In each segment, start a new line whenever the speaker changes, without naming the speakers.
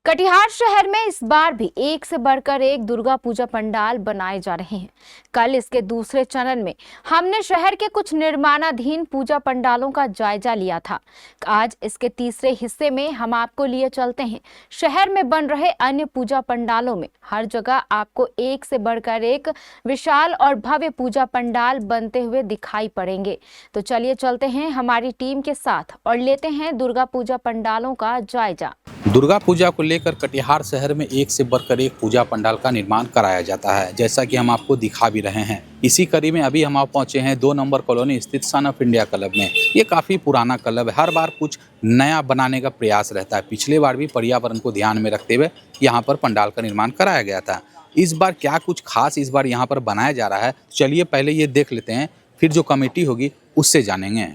कटिहार शहर में इस बार भी एक से बढ़कर एक दुर्गा पूजा पंडाल बनाए जा रहे हैं। कल इसके दूसरे चरण में हमने शहर के कुछ निर्माणाधीन पूजा पंडालों का जायजा लिया था। आज इसके तीसरे हिस्से में हम आपको लिए चलते हैं शहर में बन रहे अन्य पूजा पंडालों में। हर जगह आपको एक से बढ़कर एक विशाल और भव्य पूजा पंडाल बनते हुए दिखाई पड़ेंगे। तो चलिए चलते हैं हमारी टीम के साथ और लेते हैं दुर्गा पूजा पंडालों का जायजा।
दुर्गा पूजा को लेकर कटिहार शहर में एक से बढ़कर एक पूजा पंडाल का निर्माण कराया जाता है, जैसा कि हम आपको दिखा भी रहे हैं। इसी कड़ी में अभी हम आप पहुंचे हैं 2 नंबर कॉलोनी स्थित सन ऑफ इंडिया क्लब में। ये काफ़ी पुराना क्लब है, हर बार कुछ नया बनाने का प्रयास रहता है। पिछले बार भी पर्यावरण को ध्यान में रखते हुए यहाँ पर पंडाल का निर्माण कराया गया था। इस बार क्या कुछ खास इस बार यहाँ पर बनाया जा रहा है, चलिए पहले ये देख लेते हैं, फिर जो कमेटी होगी उससे जानेंगे।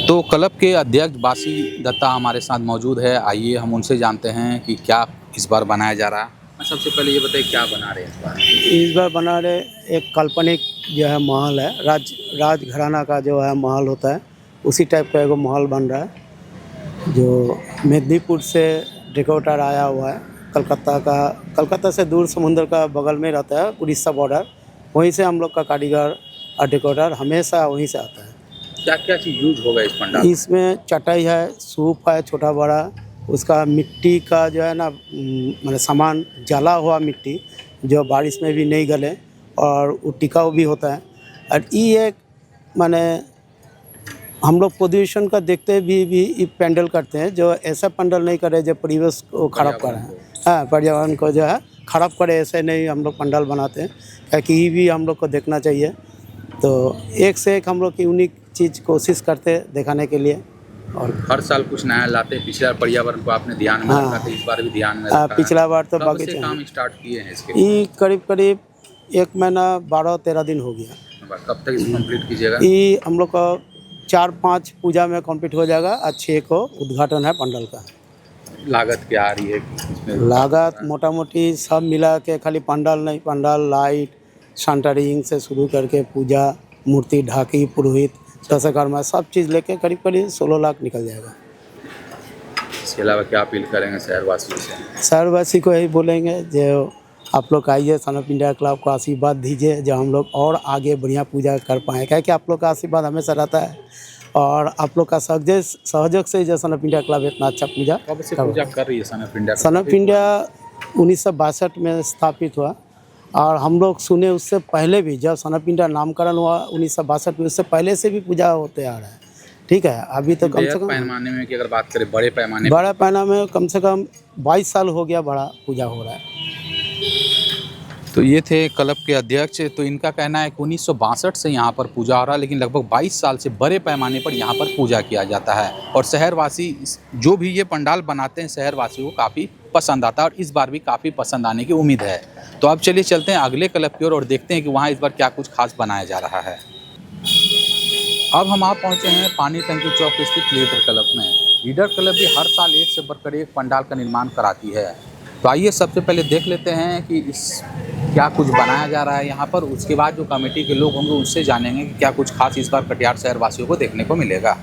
तो क्लब के अध्यक्ष बासी दत्ता हमारे साथ मौजूद है। आइए हम उनसे जानते हैं कि क्या इस बार बनाया जा रहा है। सबसे पहले ये बताइए क्या बना रहे हैं
इस बार बना रहे एक काल्पनिक जो है महल है, राजघराना का जो है महल होता है, उसी टाइप का एगो महल बन रहा है जो मेदिनीपुर से डेकोरेटर आया हुआ है। कलकत्ता से दूर समुद्र का बगल में रहता है, उड़ीसा बॉर्डर। वहीं से हम लोग का कारीगर और डेकोरेटर हमेशा वहीं से आता है।
क्या क्या चीज़ यूज होगा इस पंडाल?
इसमें चटाई है, सूप है छोटा बड़ा, उसका मिट्टी का जो है ना मतलब सामान जला हुआ मिट्टी जो बारिश में भी नहीं गले और वो टिकाऊ भी होता है। और ये एक माने हम लोग पोल्यूशन का देखते भी पैंडल करते हैं, जो ऐसा पैंडल नहीं करे जो परिवेश को खराब करे हैं। हाँ, पर्यावरण को जो है खराब करे, ऐसे नहीं हम लोग पंडाल बनाते हैं, ताकि ये भी हम लोग को देखना चाहिए। तो एक से एक हम लोग की यूनिक चीज़ कोशिश करते दिखाने के लिए। और
हर साल कुछ नया लाते हैं। पिछला पर्यावरण को आपने ध्यान में रखा था, इस बार भी ध्यान में रखा।
पिछला बार तो
बाकी काम स्टार्ट किए हैं इसके?
ये करीब 1 महीना 12-13 दिन हो गया।
कब तक इसको कंप्लीट कीजिएगा?
ये हम लोग का 4-5 पूजा में कंप्लीट हो जाएगा। 6 को उद्घाटन है पंडाल का।
लागत क्या आ रही है?
लागत मोटा मोटी सब मिला के, खाली पंडाल नहीं, पंडाल लाइट सेंटरिंग से शुरू करके पूजा मूर्ति ढाकी पुरोहित दशकर्मा सब चीज़ लेके करीब 16 लाख निकल जाएगा।
इसके अलावा क्या अपील करेंगे शहरवासियों से?
शहरवासी को यही बोलेंगे जो आप लोग आइए, सन ऑफ इंडिया क्लब को आशीर्वाद दीजिए, जो हम लोग और आगे बढ़िया पूजा कर पाएँ। क्या कि आप लोग का आशीर्वाद हमेशा रहता है और आप लोग का सहयोग से जो सन ऑफ इंडिया क्लब इतना अच्छा पूजा
कब से पूजा कर रही है son of India?
Son of India 1962 में स्थापित हुआ और हम लोग सुने उससे पहले भी, जब सन ऑफ इंडिया नामकरण हुआ 1962 में, उससे पहले से भी पूजा होते आ रहा है। ठीक है, अभी तो कम से कम
पैमाने में की अगर बात करें, बड़े पैमाने
में कम से कम 22 साल हो गया बड़ा पूजा हो रहा है।
तो ये थे क्लब के अध्यक्ष। तो इनका कहना है कि 1962 से यहाँ पर पूजा हो रहा है, लेकिन लगभग 22 साल से बड़े पैमाने पर यहाँ पर पूजा किया जाता है। और शहरवासी जो भी ये पंडाल बनाते हैं, शहरवासियों को काफ़ी पसंद आता है और इस बार भी काफ़ी पसंद आने की उम्मीद है। तो अब चलिए चलते हैं अगले क्लब की ओर और देखते हैं कि वहाँ इस बार क्या कुछ खास बनाया जा रहा है। अब हम आप पहुँचे हैं पानी टंकी चौक स्थित लीडर क्लब में। लीडर क्लब भी हर साल एक से बढ़कर एक पंडाल का निर्माण कराती है। तो आइए सबसे पहले देख लेते हैं कि क्या कुछ बनाया जा रहा है यहाँ पर। उसके बाद जो कमेटी के लोग होंगे उनसे जानेंगे कि क्या कुछ खास इस बार कटिहार शहरवासियों को देखने को मिलेगा।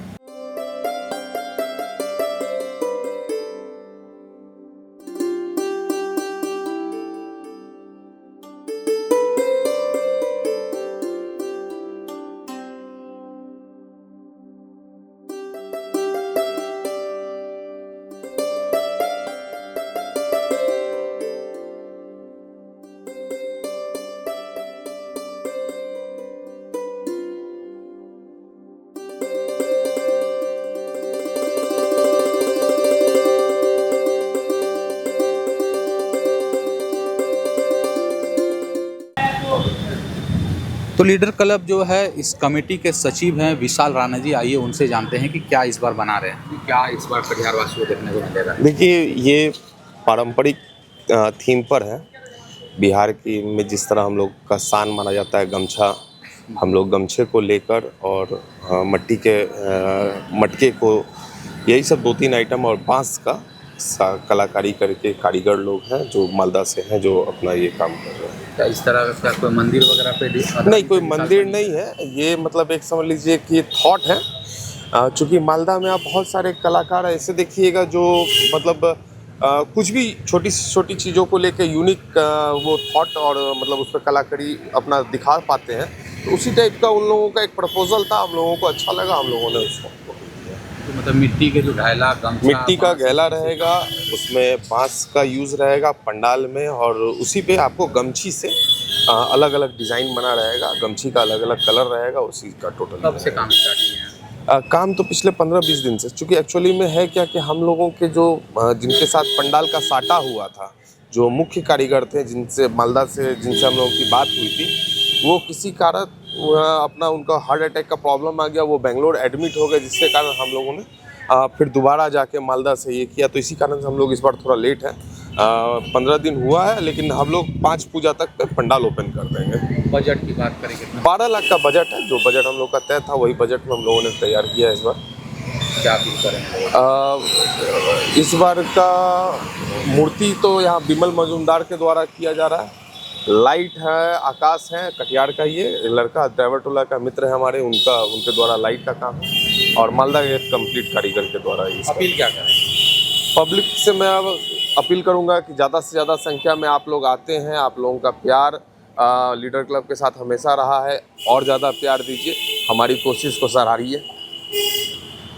तो लीडर क्लब जो है इस कमेटी के सचिव हैं विशाल राणा जी, आइए उनसे जानते हैं कि क्या इस बार बना रहे हैं, क्या इस बार कटिहार वासियों को देखने को मिलेगा।
देखिए, ये पारंपरिक थीम पर है। बिहार की में जिस तरह हम लोग का शान माना जाता है गमछा, हम लोग गमछे को लेकर और मटके को, यही सब 2-3 आइटम और बांस का कलाकारी करके कारीगर लोग हैं जो मालदा से हैं जो अपना ये काम कर रहे हैं।
क्या इस तरह का कोई मंदिर वगैरह पे
नहीं, कोई मंदिर नहीं है, ये मतलब एक समझ लीजिए कि थॉट है। चूँकि मालदा में आप बहुत सारे कलाकार ऐसे देखिएगा जो मतलब कुछ भी छोटी से छोटी चीज़ों को लेकर यूनिक वो थॉट और मतलब उस पर कलाकारी अपना दिखा पाते हैं। तो उसी टाइप का उन लोगों का एक प्रपोजल था, हम लोगों को अच्छा लगा, हम लोगों ने उसको
तो मतलब मिट्टी के जो ढायला गमछा,
मिट्टी का गैला रहेगा, उसमें बांस का यूज़ रहेगा पंडाल में, और उसी पे आपको गमछी से अलग अलग डिज़ाइन बना रहेगा, गमछी का अलग अलग कलर रहेगा, उसी का टोटल।
कब से काम स्टार्ट किए हैं?
काम तो पिछले 15-20 दिन से, चूँकि एक्चुअली में है क्या कि हम लोगों के जो जिनके साथ पंडाल का साटा हुआ था, जो मुख्य कारीगर थे जिनसे मालदा से जिनसे हम लोगों की बात हुई थी, वो किसी कारण अपना उनका हार्ट अटैक का प्रॉब्लम आ गया, वो बेंगलोर एडमिट हो गए, जिसके कारण हम लोगों ने फिर दोबारा जाके मालदा से ये किया। तो इसी कारण से हम लोग इस बार थोड़ा लेट है। 15 दिन हुआ है, लेकिन हम लोग 5 पूजा तक पे पंडाल ओपन कर देंगे।
बजट की बात करें कितना?
12 लाख का बजट है, जो बजट हम लोग का तय था वही बजट में हम लोगों ने तैयार किया है इस बार।
क्या फील करेंगे?
इस बार का मूर्ति तो यहाँ बिमल मजूमदार के द्वारा किया जा रहा है। लाइट है, आकाश है, कटिहार का ये लड़का ड्राइवर टोला का मित्र है हमारे, उनके द्वारा लाइट का काम है, और मालदा के कंप्लीट कारीगर के द्वारा।
अपील क्या करें
पब्लिक से? मैं अब अपील करूंगा कि ज़्यादा से ज़्यादा संख्या में आप लोग आते हैं, आप लोगों का प्यार लीडर क्लब के साथ हमेशा रहा है, और ज़्यादा प्यार दीजिए, हमारी कोशिश को सराहिए।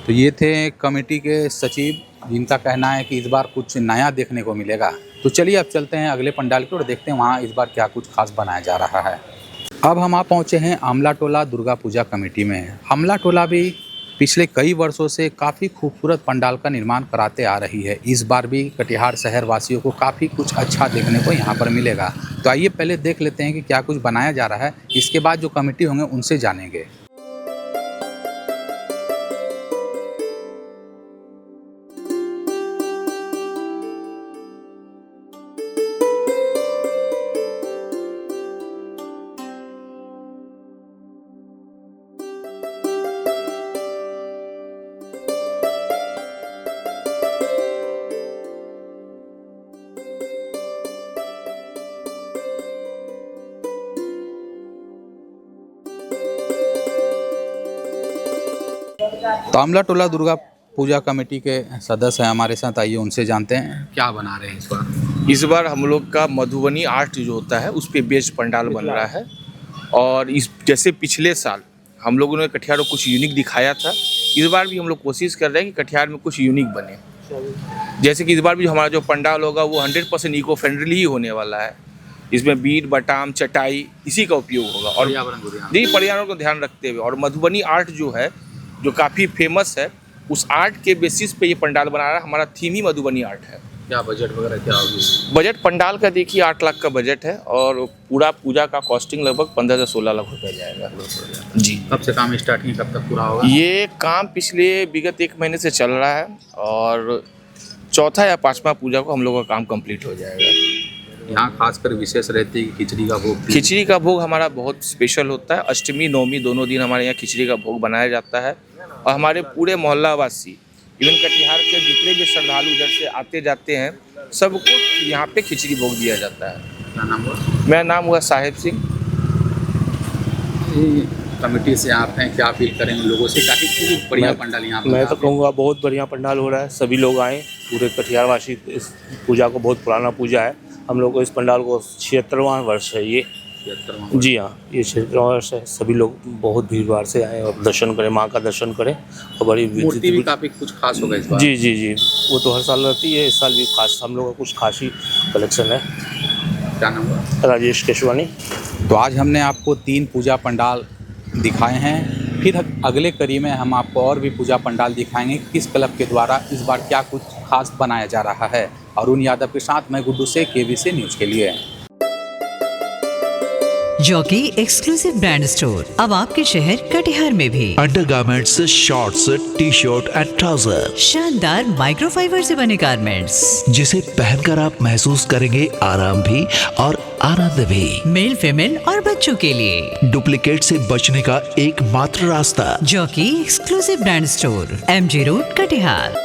तो ये थे कमेटी के सचिव, जिनका कहना है कि इस बार कुछ नया देखने को मिलेगा। तो चलिए अब चलते हैं अगले पंडाल की और देखते हैं वहाँ इस बार क्या कुछ खास बनाया जा रहा है। अब हम पहुँचे हैं आमला टोला दुर्गा पूजा कमेटी में। आमला टोला भी पिछले कई वर्षों से काफ़ी खूबसूरत पंडाल का निर्माण कराते आ रही है। इस बार भी कटिहार शहर वासियों को काफ़ी कुछ अच्छा देखने को यहाँ पर मिलेगा। तो आइए पहले देख लेते हैं कि क्या कुछ बनाया जा रहा है, इसके बाद जो कमेटी होंगे उनसे जानेंगे। तो आमला टोला दुर्गा पूजा कमेटी के सदस्य हैं हमारे साथ, आइए उनसे जानते हैं क्या बना रहे हैं इस बार।
इस बार हम लोग का मधुबनी आर्ट जो होता है उस पे बेस्ड पंडाल बन रहा है, और इस जैसे पिछले साल हम लोगों ने कटिहार को कुछ यूनिक दिखाया था, इस बार भी हम लोग कोशिश कर रहे हैं कि कटिहार में कुछ यूनिक बने। जैसे कि इस बार भी हमारा जो पंडाल होगा वो 100% इको फ्रेंडली ही होने वाला है। इसमें बीट, बटाम, चटाई इसी का उपयोग होगा, और पर्यावरण को ध्यान रखते हुए। और मधुबनी आर्ट जो है, जो काफ़ी फेमस है, उस आर्ट के बेसिस पे ये पंडाल बना रहा है। हमारा थीम ही मधुबनी आर्ट है।
क्या बजट वगैरह क्या होगी?
बजट पंडाल का देखिए 8 लाख का बजट है, और पूरा पूजा का कॉस्टिंग लगभग 15 से 16 लाख रुपये जाएगा जी।
कब से काम स्टार्ट किया, कब तक पूरा होगा?
ये काम पिछले विगत 1 महीने से चल रहा है, और चौथा या 5वां पूजा को हम लोगों का काम कंप्लीट हो जाएगा।
यहाँ खासकर विशेष रहती है कि खिचड़ी का भोग।
खिचड़ी का भोग हमारा बहुत स्पेशल होता है। अष्टमी नवमी दोनों दिन हमारे यहाँ खिचड़ी का भोग बनाया जाता है, और हमारे पूरे मोहल्ला वासी, इवन कटिहार के जितने भी श्रद्धालु इधर से आते जाते हैं, सबको यहाँ पे खिचड़ी भोग दिया जाता है।
क्या नाम हुआ?
मेरा नाम हुआ साहिब सिंह।
कमेटी से आप हैं, क्या अपील करेंगे लोगों से? काफ़ी बढ़िया पंडाल यहाँ पर।
मैं तो कहूँगा बहुत बढ़िया पंडाल हो रहा है, सभी लोग आएँ, पूरे कटिहार वासी। इस पूजा को बहुत पुराना पूजा है, हम लोग को इस पंडाल को 76वां वर्ष है ये।
76वां?
जी हाँ, ये 76वां वर्ष है। सभी लोग बहुत भीड़ भाड़ से आए और दर्शन करें, माँ का दर्शन करें। और बड़ी
मूर्ति भी काफ़ी कुछ खास होगा इस बार।
जी जी जी, वो तो हर साल रहती है, इस साल भी खास हम लोग का कुछ खास ही कलेक्शन है।
क्या नाम हुआ?
राजेश केशवानी।
तो आज हमने आपको 3 पूजा पंडाल दिखाए हैं, फिर अगले कड़ी में हम आपको और भी पूजा पंडाल दिखाएंगे किस क्लब के द्वारा इस बार क्या कुछ खास बनाया जा रहा है। अरुण यादव के साथ मैं गुड्डू से KBC न्यूज़ के लिए।
जो कि एक्सक्लूसिव ब्रांड स्टोर अब आपके शहर कटिहार में भी।
Undergarments, shorts, T shirt and trouser,
शानदार माइक्रोफाइबर से बने गारमेंट्स
जिसे पहनकर आप महसूस करेंगे आराम भी और आनंद भी।
मेल, फीमेल और बच्चों के लिए
डुप्लीकेट से बचने का एकमात्र रास्ता,
जो कि exclusive brand store, MG road, Katihar.